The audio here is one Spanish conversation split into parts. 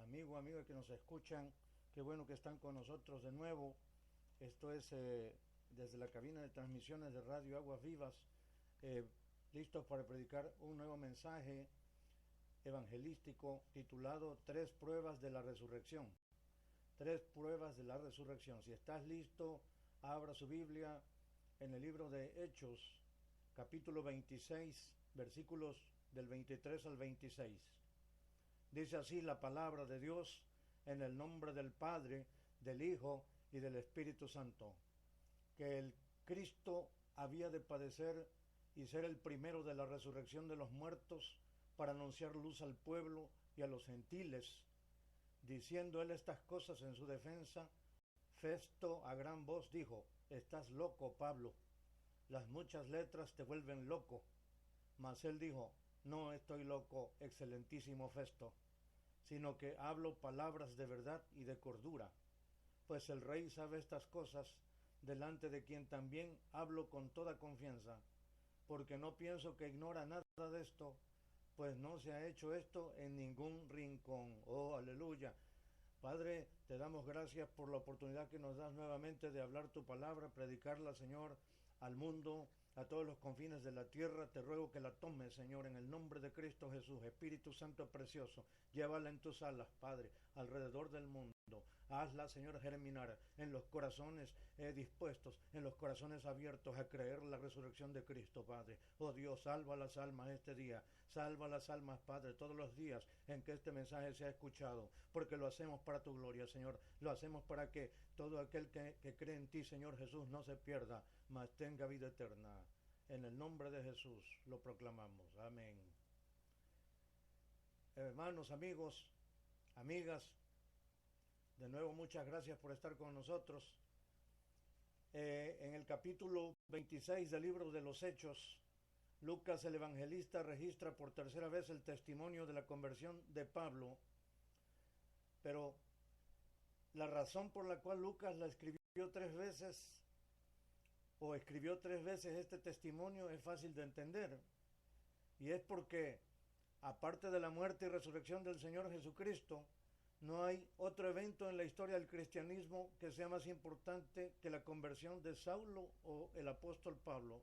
amigo que nos escuchan, qué bueno que están con nosotros de nuevo. Esto es desde la cabina de transmisiones de Radio Aguas Vivas, eh, listos para predicar un nuevo mensaje evangelístico titulado Tres pruebas de la resurrección. Tres pruebas de la resurrección. Si estás listo, abra su Biblia en el libro de Hechos, capítulo 26, versículos del 23 al 26. Dice así la palabra de Dios en el nombre del Padre, del Hijo y del Espíritu Santo, que el Cristo había de padecer y ser el primero de la resurrección de los muertos para anunciar luz al pueblo y a los gentiles. Diciendo él estas cosas en su defensa, Festo a gran voz dijo: estás loco, Pablo, las muchas letras te vuelven loco. Mas él dijo: no estoy loco, excelentísimo Festo, sino que hablo palabras de verdad y de cordura, pues el rey sabe estas cosas, delante de quien también hablo con toda confianza, porque no pienso que ignora nada de esto, pues no se ha hecho esto en ningún rincón. Oh, aleluya. Padre, te damos gracias por la oportunidad que nos das nuevamente de hablar tu palabra, predicarla, Señor, al mundo, a todos los confines de la tierra. Te ruego que la tomes, Señor, en el nombre de Cristo Jesús. Espíritu Santo precioso, llévala en tus alas, Padre, alrededor del mundo. Hazla, Señor, germinar en los corazones dispuestos, en los corazones abiertos a creer la resurrección de Cristo, Padre. Oh Dios, salva las almas este día. Salva las almas, Padre, todos los días en que este mensaje sea escuchado, porque lo hacemos para tu gloria, Señor. Lo hacemos para que todo aquel que cree en ti, Señor Jesús, no se pierda, mas tenga vida eterna. En el nombre de Jesús lo proclamamos. Amén. Hermanos, amigos, amigas, de nuevo muchas gracias por estar con nosotros. En el capítulo 26 del libro de los Hechos, Lucas el evangelista registra por tercera vez el testimonio de la conversión de Pablo, pero la razón por la cual Lucas la escribió tres veces, o escribió tres veces este testimonio, es fácil de entender, y es porque, aparte de la muerte y resurrección del Señor Jesucristo, no hay otro evento en la historia del cristianismo que sea más importante que la conversión de Saulo o el apóstol Pablo.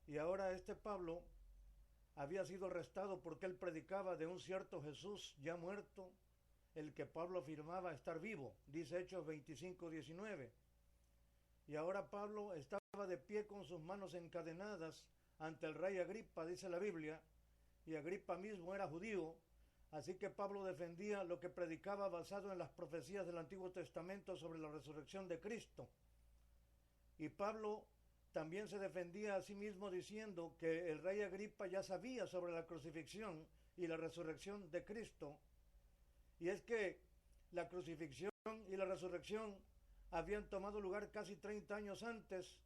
Y ahora este Pablo había sido arrestado porque él predicaba de un cierto Jesús ya muerto, el que Pablo afirmaba estar vivo, dice Hechos 25:19. Y ahora Pablo estaba de pie con sus manos encadenadas ante el rey Agripa, dice la Biblia, y Agripa mismo era judío, así que Pablo defendía lo que predicaba basado en las profecías del Antiguo Testamento sobre la resurrección de Cristo. Y Pablo también se defendía a sí mismo diciendo que el rey Agripa ya sabía sobre la crucifixión y la resurrección de Cristo. Y es que la crucifixión y la resurrección habían tomado lugar casi 30 años antes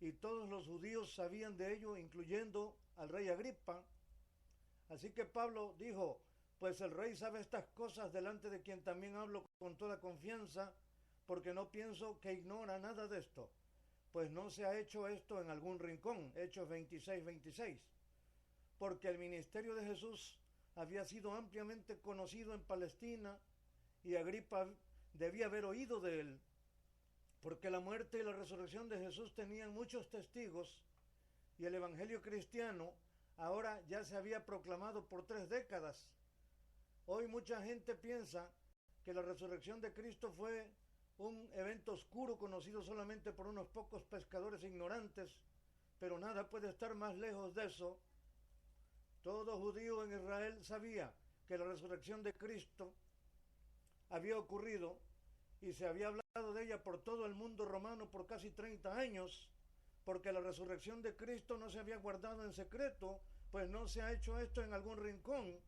y todos los judíos sabían de ello, incluyendo al rey Agripa. Así que Pablo dijo: pues el rey sabe estas cosas, delante de quien también hablo con toda confianza, porque no pienso que ignora nada de esto, pues no se ha hecho esto en algún rincón. Hechos 26:26. Porque el ministerio de Jesús había sido ampliamente conocido en Palestina y Agripa debía haber oído de él, porque la muerte y la resurrección de Jesús tenían muchos testigos y el evangelio cristiano ahora ya se había proclamado por 3 décadas. Hoy mucha gente piensa que la resurrección de Cristo fue un evento oscuro conocido solamente por unos pocos pescadores ignorantes, pero nada puede estar más lejos de eso. Todo judío en Israel sabía que la resurrección de Cristo había ocurrido y se había hablado de ella por todo el mundo romano por casi 30 años, porque la resurrección de Cristo no se había guardado en secreto, pues no se ha hecho esto en algún rincón.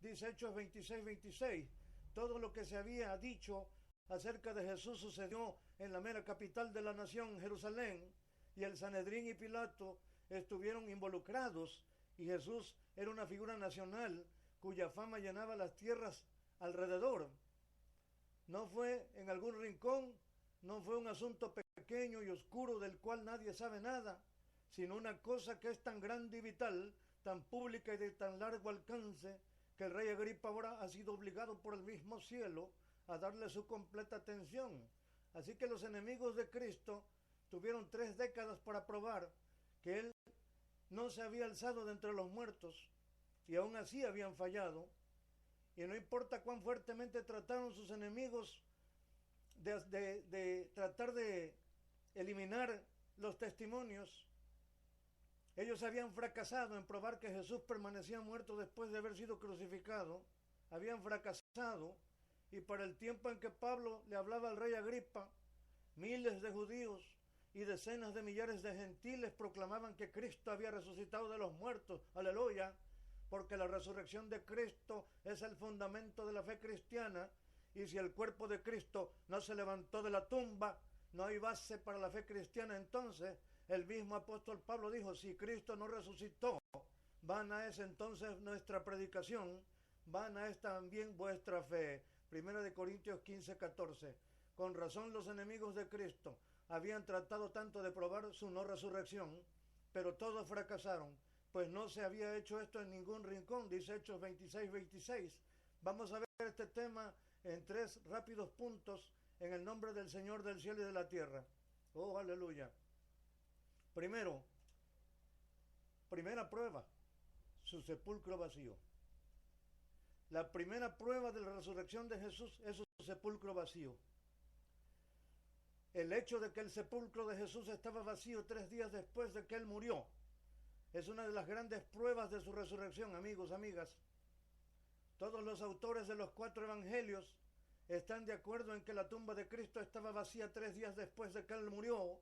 Dice Hechos 26:26. Todo lo que se había dicho acerca de Jesús sucedió en la mera capital de la nación, Jerusalén, y el Sanedrín y Pilato estuvieron involucrados, y Jesús era una figura nacional cuya fama llenaba las tierras alrededor. No fue en algún rincón, no fue un asunto pequeño y oscuro del cual nadie sabe nada, sino una cosa que es tan grande y vital, tan pública y de tan largo alcance, que el rey Agripa ahora ha sido obligado por el mismo cielo a darle su completa atención. Así que los enemigos de Cristo tuvieron 3 décadas para probar que Él no se había alzado de entre los muertos, y aún así habían fallado. Y no importa cuán fuertemente trataron sus enemigos de tratar de eliminar los testimonios, ellos habían fracasado en probar que Jesús permanecía muerto después de haber sido crucificado. Habían fracasado, y para el tiempo en que Pablo le hablaba al rey Agripa, miles de judíos y decenas de millares de gentiles proclamaban que Cristo había resucitado de los muertos. Aleluya, porque la resurrección de Cristo es el fundamento de la fe cristiana, y si el cuerpo de Cristo no se levantó de la tumba, no hay base para la fe cristiana. Entonces, el mismo apóstol Pablo dijo, si Cristo no resucitó, vana es entonces nuestra predicación, vana es también vuestra fe. 1 Corintios 15:14. Con razón los enemigos de Cristo habían tratado tanto de probar su no resurrección, pero todos fracasaron, pues no se había hecho esto en ningún rincón, dice Hechos 26:26. Vamos a ver este tema en 3 rápidos puntos en el nombre del Señor del cielo y de la tierra. Oh, aleluya. Primero, primera prueba, su sepulcro vacío. La primera prueba de la resurrección de Jesús es su sepulcro vacío. El hecho de que el sepulcro de Jesús estaba vacío 3 días después de que Él murió es una de las grandes pruebas de su resurrección, amigos, amigas. Todos los autores de los 4 evangelios están de acuerdo en que la tumba de Cristo estaba vacía 3 días después de que Él murió,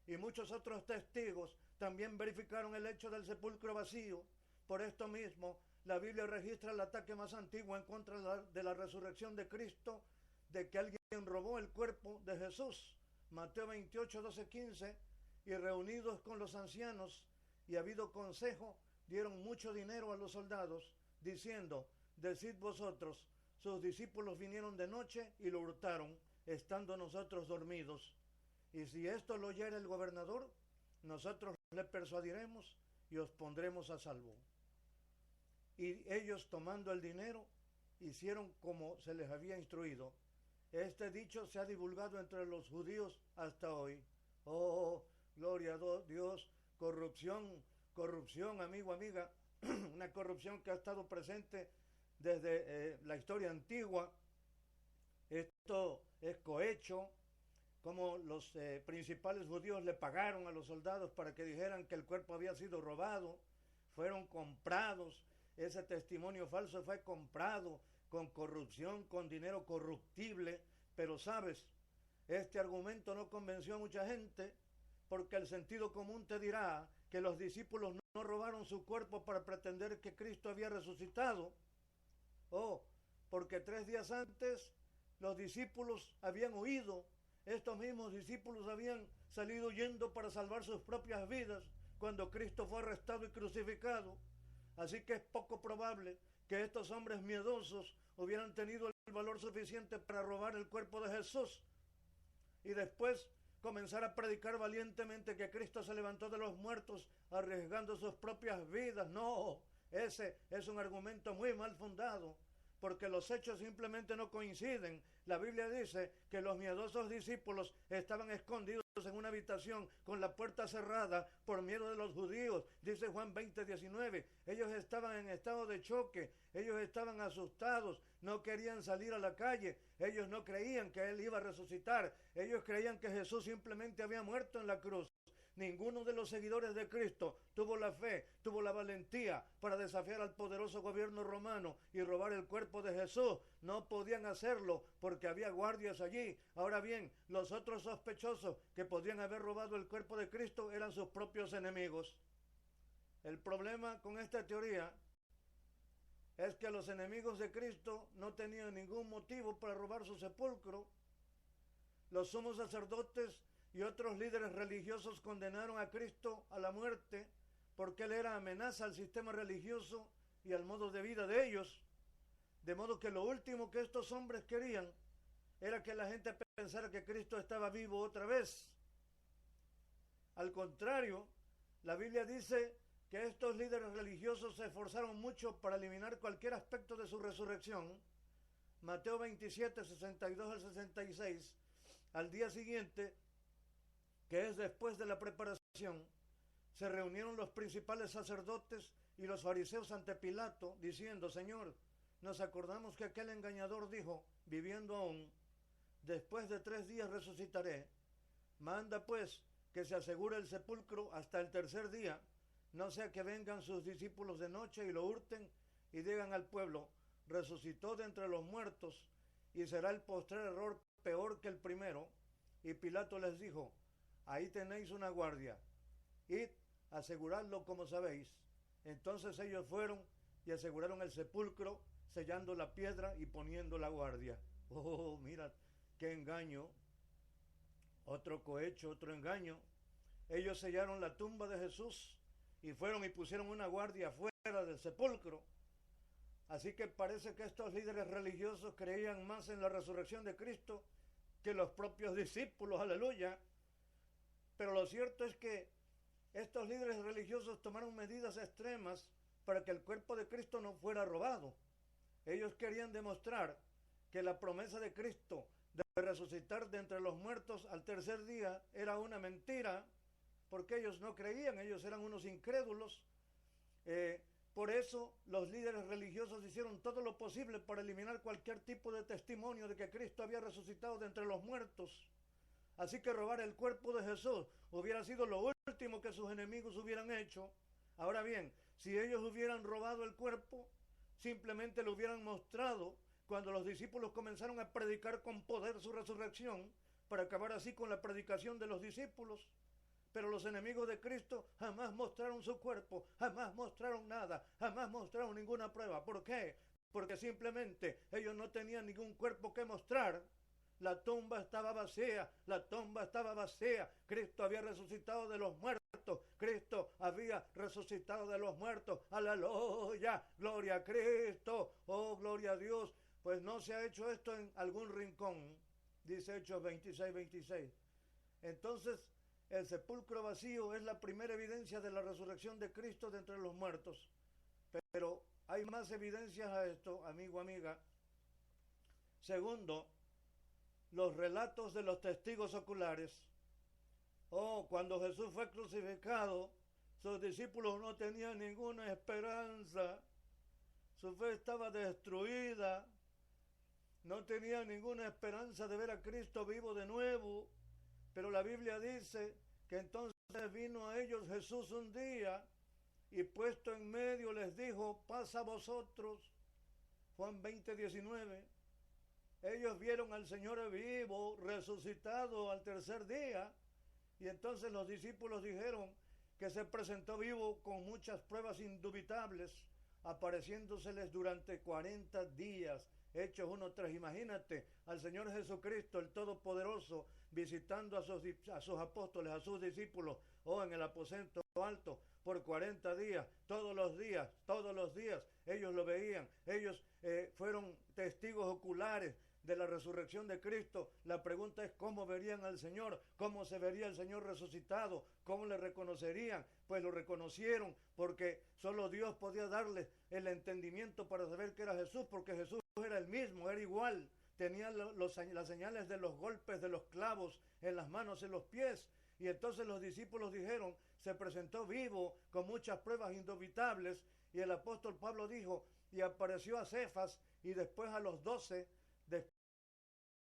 y muchos otros testigos también verificaron el hecho del sepulcro vacío. Por esto mismo, la Biblia registra el ataque más antiguo en contra de la resurrección de Cristo, de que alguien robó el cuerpo de Jesús. Mateo 28, 12, 15, y reunidos con los ancianos y habido consejo, dieron mucho dinero a los soldados, diciendo, decid vosotros, sus discípulos vinieron de noche y lo hurtaron, estando nosotros dormidos. Y si esto lo oyera el gobernador, nosotros le persuadiremos y os pondremos a salvo. Y ellos, tomando el dinero, hicieron como se les había instruido. Este dicho se ha divulgado entre los judíos hasta hoy. Oh, gloria a Dios. Corrupción, amigo, amiga. Una corrupción que ha estado presente desde la historia antigua. Esto es cohecho, como los principales judíos le pagaron a los soldados para que dijeran que el cuerpo había sido robado. Fueron comprados. Ese testimonio falso fue comprado con corrupción, con dinero corruptible. Pero sabes, este argumento no convenció a mucha gente, porque el sentido común te dirá que los discípulos no robaron su cuerpo para pretender que Cristo había resucitado. Oh, porque 3 días antes los discípulos habían huido. Estos mismos discípulos habían salido huyendo para salvar sus propias vidas cuando Cristo fue arrestado y crucificado. Así que es poco probable que estos hombres miedosos hubieran tenido el valor suficiente para robar el cuerpo de Jesús y después comenzar a predicar valientemente que Cristo se levantó de los muertos arriesgando sus propias vidas. No, ese es un argumento muy mal fundado, porque los hechos simplemente no coinciden. La Biblia dice que los miedosos discípulos estaban escondidos en una habitación con la puerta cerrada por miedo de los judíos. Dice Juan 20:19. Ellos estaban en estado de choque, ellos estaban asustados, no querían salir a la calle, ellos no creían que Él iba a resucitar, ellos creían que Jesús simplemente había muerto en la cruz. Ninguno de los seguidores de Cristo tuvo la fe, tuvo la valentía para desafiar al poderoso gobierno romano y robar el cuerpo de Jesús. No podían hacerlo porque había guardias allí. Ahora bien, los otros sospechosos que podían haber robado el cuerpo de Cristo eran sus propios enemigos. El problema con esta teoría es que los enemigos de Cristo no tenían ningún motivo para robar su sepulcro. Los sumos sacerdotes y otros líderes religiosos condenaron a Cristo a la muerte porque Él era amenaza al sistema religioso y al modo de vida de ellos. De modo que lo último que estos hombres querían era que la gente pensara que Cristo estaba vivo otra vez. Al contrario, la Biblia dice que estos líderes religiosos se esforzaron mucho para eliminar cualquier aspecto de su resurrección. Mateo 27, 62 al 66, al día siguiente, que es después de la preparación, se reunieron los principales sacerdotes y los fariseos ante Pilato, diciendo: Señor, nos acordamos que aquel engañador dijo, viviendo aún, después de 3 días resucitaré. Manda pues que se asegure el sepulcro hasta el tercer día, no sea que vengan sus discípulos de noche y lo hurten y digan al pueblo: resucitó de entre los muertos, y será el postrer error peor que el primero. Y Pilato les dijo: ahí tenéis una guardia, id, aseguradlo como sabéis. Entonces ellos fueron y aseguraron el sepulcro, sellando la piedra y poniendo la guardia. Oh, mira, qué engaño. Otro cohecho, otro engaño. Ellos sellaron la tumba de Jesús y fueron y pusieron una guardia fuera del sepulcro. Así que parece que estos líderes religiosos creían más en la resurrección de Cristo que los propios discípulos, aleluya. Pero lo cierto es que estos líderes religiosos tomaron medidas extremas para que el cuerpo de Cristo no fuera robado. Ellos querían demostrar que la promesa de Cristo de resucitar de entre los muertos al tercer día era una mentira, porque ellos no creían, ellos eran unos incrédulos. Por eso los líderes religiosos hicieron todo lo posible para eliminar cualquier tipo de testimonio de que Cristo había resucitado de entre los muertos. Así que robar el cuerpo de Jesús hubiera sido lo último que sus enemigos hubieran hecho. Ahora bien, si ellos hubieran robado el cuerpo, simplemente lo hubieran mostrado cuando los discípulos comenzaron a predicar con poder su resurrección, para acabar así con la predicación de los discípulos. Pero los enemigos de Cristo jamás mostraron su cuerpo, jamás mostraron nada, jamás mostraron ninguna prueba. ¿Por qué? Porque simplemente ellos no tenían ningún cuerpo que mostrar. La tumba estaba vacía, la tumba estaba vacía. Cristo había resucitado de los muertos, Cristo había resucitado de los muertos. Aleluya, gloria a Cristo, oh gloria a Dios. Pues no se ha hecho esto en algún rincón, dice Hechos 26, 26. Entonces, el sepulcro vacío es la primera evidencia de la resurrección de Cristo de entre los muertos. Pero hay más evidencias a esto, amigo, amiga. Segundo, los relatos de los testigos oculares. Oh, cuando Jesús fue crucificado, sus discípulos no tenían ninguna esperanza. Su fe estaba destruida. No tenían ninguna esperanza de ver a Cristo vivo de nuevo. Pero la Biblia dice que entonces vino a ellos Jesús un día y puesto en medio les dijo: paz a vosotros. Juan 20, 19. Ellos vieron al Señor vivo, resucitado al tercer día, y entonces los discípulos dijeron que se presentó vivo con muchas pruebas indubitables, apareciéndoseles durante 40 días. Hechos 1:3. Imagínate al Señor Jesucristo, el Todopoderoso, visitando a sus apóstoles, a sus discípulos, en el aposento alto por 40 días, todos los días, ellos lo veían, ellos fueron testigos oculares de la resurrección de Cristo. La pregunta es: ¿cómo verían al Señor? ¿Cómo se vería el Señor resucitado? ¿Cómo le reconocerían? Pues lo reconocieron, porque solo Dios podía darles el entendimiento para saber que era Jesús, porque Jesús era el mismo, era igual. Tenía las señales de los golpes de los clavos en las manos y en los pies. Y entonces los discípulos dijeron: se presentó vivo con muchas pruebas indubitables. Y el apóstol Pablo dijo: y apareció a Cefas y después a los 12.